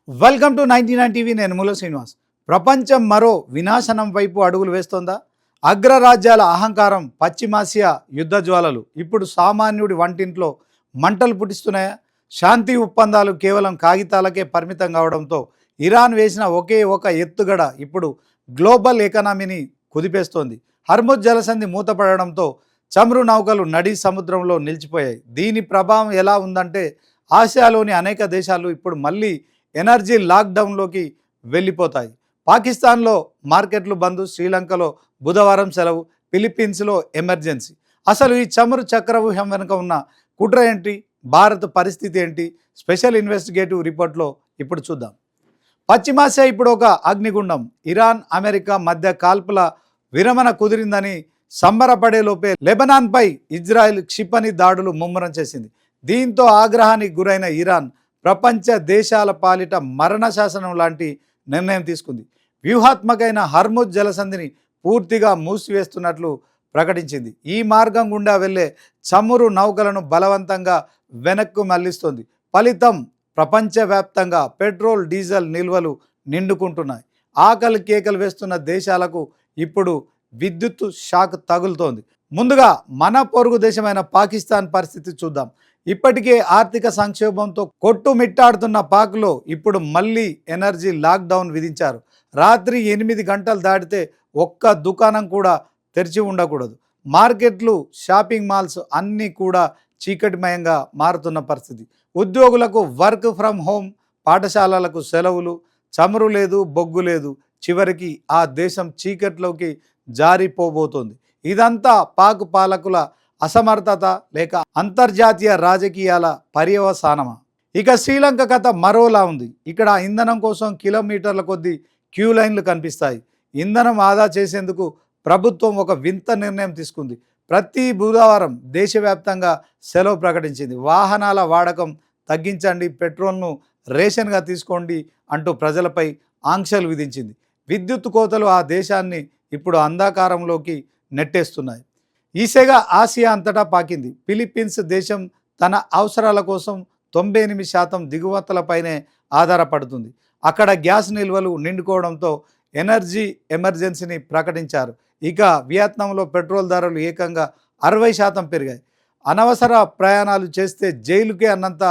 Welcome to 99 TV. నేను మూల శ్రీనివాస్. ప్రపంచం మరో వినాశనం వైపు అడుగులు వేస్తోందా? అగ్రరాజ్యాల అహంకారం, పశ్చిమాసియా యుద్ధ జ్వాలలు ఇప్పుడు సామాన్యుడి వంటింట్లో మంటలు పుట్టిస్తున్నాయా? శాంతి ఒప్పందాలు కేవలం కాగితాలకే పరిమితం కావడంతో ఇరాన్ వేసిన ఒకే ఒక ఎత్తుగడ ఇప్పుడు గ్లోబల్ ఎకానమీని కుదిపేస్తోంది. హర్ముజ్ జలసంధి మూతపడడంతో చమురు నౌకలు నడి సముద్రంలో నిలిచిపోయాయి. దీని ప్రభావం ఎలా ఉందంటే ఆసియాలోని అనేక దేశాలు ఇప్పుడు మళ్ళీ ఎనర్జీ లాక్డౌన్లోకి వెళ్ళిపోతాయి. పాకిస్తాన్లో మార్కెట్లు బంద్, శ్రీలంకలో బుధవారం సెలవు, ఫిలిప్పీన్స్లో ఎమర్జెన్సీ. అసలు ఈ చమురు చక్రవ్యూహం వెనుక ఉన్న కుట్ర ఏంటి? భారత్ పరిస్థితి ఏంటి? స్పెషల్ ఇన్వెస్టిగేటివ్ రిపోర్ట్లో ఇప్పుడు చూద్దాం. పశ్చిమాసియా ఇప్పుడు ఒక అగ్నిగుండం. ఇరాన్, అమెరికా మధ్య కాల్పుల విరమణ కుదిరిందని సంబరపడేలోపే లెబనాన్పై ఇజ్రాయెల్ క్షిపణి దాడులు ముమ్మరం చేసింది. దీంతో ఆగ్రహానికి గురైన ఇరాన్ ప్రపంచ దేశాల పాలిట మరణ శాసనం లాంటి నిర్ణయం తీసుకుంది. వ్యూహాత్మకమైన హర్ముజ్ జలసంధిని పూర్తిగా మూసివేస్తున్నట్లు ప్రకటించింది. ఈ మార్గం గుండా వెళ్లే చమురు నౌకలను బలవంతంగా వెనక్కు మళ్లిస్తోంది. ఫలితం ప్రపంచవ్యాప్తంగా పెట్రోల్, డీజిల్ నిల్వలు నిండుకుంటున్నాయి. ఆకలి కేకలు వేస్తున్న దేశాలకు ఇప్పుడు విద్యుత్ షాక్ తగులుతోంది. ముందుగా మన పొరుగు దేశమైన పాకిస్తాన్ పరిస్థితి చూద్దాం. ఇప్పటికే ఆర్థిక సంక్షోభంతో కొట్టుమిట్టాడుతున్న పాక్లో ఇప్పుడు మళ్ళీ ఎనర్జీ లాక్డౌన్ విధించారు. రాత్రి 8 గంటలు దాటితే ఒక్క దుకాణం కూడా తెరిచి ఉండకూడదు. మార్కెట్లు, షాపింగ్ మాల్స్ అన్నీ కూడా చీకటిమయంగా మారుతున్న పరిస్థితి. ఉద్యోగులకు వర్క్ ఫ్రమ్ హోమ్, పాఠశాలలకు సెలవులు, చమురు లేదు, బొగ్గు లేదు. చివరికి ఆ దేశం చీకట్లోకి జారిపోబోతోంది. ఇదంతా పాక్ పాలకుల అసమర్థత లేక అంతర్జాతీయ రాజకీయాల పర్యవసానమా? ఇక శ్రీలంక కథ మరోలా ఉంది. ఇక్కడ ఇంధనం కోసం కిలోమీటర్ల కొద్దీ క్యూ లైన్లు కనిపిస్తాయి. ఇంధనం ఆదా చేసేందుకు ప్రభుత్వం ఒక వింత నిర్ణయం తీసుకుంది. ప్రతి బుధవారం దేశవ్యాప్తంగా సెలవు ప్రకటించింది. వాహనాల వాడకం తగ్గించండి, పెట్రోల్ను రేషన్గా తీసుకోండి అంటూ ప్రజలపై ఆంక్షలు విధించింది. విద్యుత్ కోతలు ఆ దేశాన్ని ఇప్పుడు అంధకారంలోకి నెట్టేస్తున్నాయి. ఈసెగా ఆసియా అంతటా పాకింది. ఫిలిప్పీన్స్ దేశం తన అవసరాల కోసం 98% దిగుమతులపైనే ఆధారపడుతుంది. అక్కడ గ్యాస్ నిల్వలు నిండుకోవడంతో ఎనర్జీ ఎమర్జెన్సీని ప్రకటించారు. ఇక వియత్నాంలో పెట్రోల్ ధరలు ఏకంగా 60% పెరిగాయి. అనవసర ప్రయాణాలు చేస్తే జైలుకే అన్నంత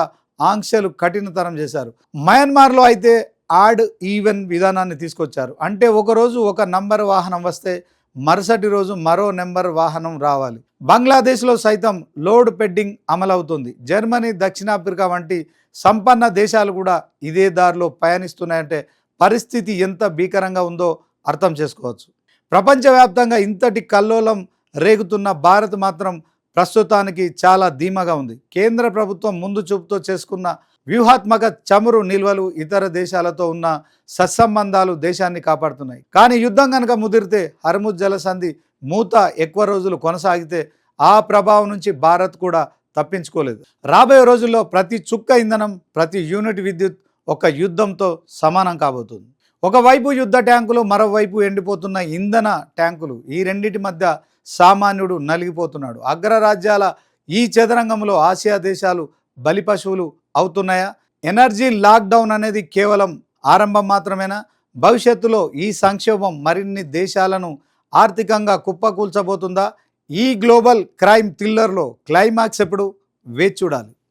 ఆంక్షలు కఠినతరం చేశారు. మయన్మార్లో అయితే ఆడ్ ఈవెన్ విధానాన్ని తీసుకొచ్చారు. అంటే ఒకరోజు ఒక నంబర్ వాహనం వస్తే మరుసటి రోజు మరో నెంబర్ వాహనం రావాలి. బంగ్లాదేశ్లో సైతం లోడ్ పెడ్డింగ్ అమలవుతుంది. జర్మనీ, దక్షిణాఫ్రికా వంటి సంపన్న దేశాలు కూడా ఇదే దారిలో పయనిస్తున్నాయంటే పరిస్థితి ఎంత భీకరంగా ఉందో అర్థం చేసుకోవచ్చు. ప్రపంచవ్యాప్తంగా ఇంతటి కల్లోలం రేగుతున్న భారత్ మాత్రం ప్రస్తుతానికి చాలా ధీమాగా ఉంది. కేంద్ర ప్రభుత్వం ముందు చూపుతో చేసుకున్న వ్యూహాత్మక చమురు నిల్వలు ఇతర దేశాలతో ఉన్న సత్సంబంధాలు దేశాన్ని కాపాడుతున్నాయి. కానీ యుద్ధం కనుక ముదిరితే, హర్ముజ్ జలసంధి మూత ఎక్కువ రోజులు కొనసాగితే ఆ ప్రభావం నుంచి భారత్ కూడా తప్పించుకోలేదు. రాబోయే రోజుల్లో ప్రతి చుక్క ఇంధనం, ప్రతి యూనిట్ విద్యుత్ ఒక యుద్ధంతో సమానం కాబోతుంది. ఒకవైపు యుద్ధ ట్యాంకులు, మరోవైపు ఎండిపోతున్న ఇంధన ట్యాంకులు. ఈ రెండింటి మధ్య సామాన్యుడు నలిగిపోతున్నాడు. అగ్రరాజ్యాల ఈ చదరంగంలో ఆసియా దేశాలు బలిపశువులు అవుతున్నాయా? ఎనర్జీ లాక్డౌన్ అనేది కేవలం ఆరంభం మాత్రమేనా? భవిష్యత్తులో ఈ సంక్షోభం మరిన్ని దేశాలను ఆర్థికంగా కుప్పకూల్చబోతుందా? ఈ గ్లోబల్ క్రైమ్ థ్రిల్లర్లో క్లైమాక్స్ ఎప్పుడు? వేచి చూడాలి.